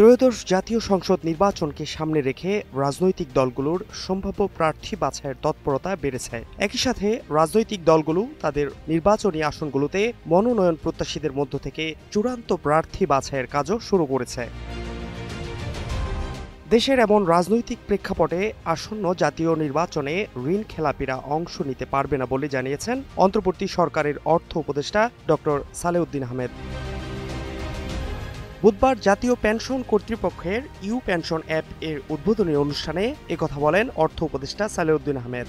ত্রয়োদশ জাতীয় সংসদ নির্বাচনকে সামনে রেখে রাজনৈতিক দলগুলোর সম্ভাব্য প্রার্থী বাছাইয়ের তৎপরতা বেড়েছে। একই সাথে রাজনৈতিক দলগুলো তাদের নির্বাচনী আসনগুলোতে মনোনয়ন প্রত্যাশীদের মধ্য থেকে চূড়ান্ত প্রার্থী বাছাইয়ের কাজও শুরু করেছে। দেশের এমন রাজনৈতিক প্রেক্ষাপটে আসন্ন জাতীয় নির্বাচনে ঋণ খেলাপিরা অংশ নিতে পারবে না বলে জানিয়েছেন অন্তর্বর্তী সরকারের অর্থ উপদেষ্টা ডক্টর সালেউদ্দিন আহমেদ। বুধবার জাতীয় পেনশন কর্তৃপক্ষের ইউ পেনশন অ্যাপ এর উদ্বোধনী অনুষ্ঠানে একথা বলেন অর্থ উপদেষ্টা সালেউদ্দিন আহমেদ।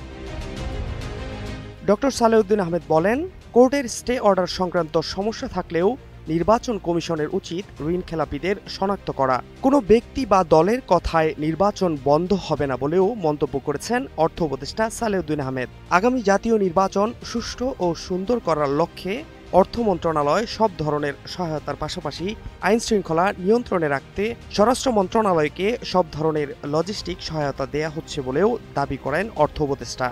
ডক্টর সালেউদ্দিন আহমেদ বলেন, কোর্টের স্টে অর্ডার সংক্রান্ত সমস্যা থাকলেও নির্বাচন কমিশনের উচিত ঋণ খেলাপিদের শনাক্ত করা। কোনো ব্যক্তি বা দলের কথায় নির্বাচন বন্ধ হবে না বলেও মন্তব্য করেছেন অর্থ উপদেষ্টা সালেউদ্দিন আহমেদ। আগামী জাতীয় নির্বাচন সুষ্ঠু ও সুন্দর করার লক্ষ্যে অর্থ মন্ত্রণালয় সব ধরনের সহায়তার পাশাপাশি আইনশৃঙ্খলা নিয়ন্ত্রণে রাখতে স্বরাষ্ট্র মন্ত্রণালয়কে সব ধরনের লজিস্টিক সহায়তা দেয়া হচ্ছে বলেও দাবি করেন অর্থ উপদেষ্টা।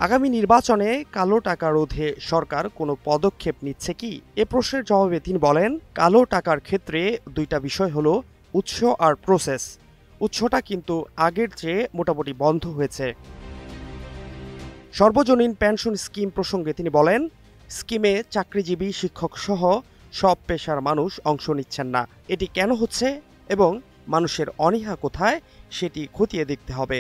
আগামী নির্বাচনে কালো টাকা রোধে সরকার কোনো পদক্ষেপ নিচ্ছে কি, এ প্রশ্নের জবাবে তিনি বলেন, কালো টাকার ক্ষেত্রে দুইটা বিষয় হলো উৎস আর প্রসেস। উৎসটা কিন্তু আগের চেয়ে মোটামুটি বন্ধ হয়েছে। সর্বজনীন পেনশন স্কিম প্রসঙ্গে তিনি বলেন, স্কিমে চাকরিজীবী শিক্ষক সহ সব পেশার মানুষ অংশ নিচ্ছেন না। এটি কেন হচ্ছে এবং মানুষের অনীহা কোথায় সেটি খতিয়ে দেখতে হবে।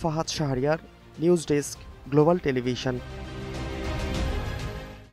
Fahad Shahriar, news desk, global television.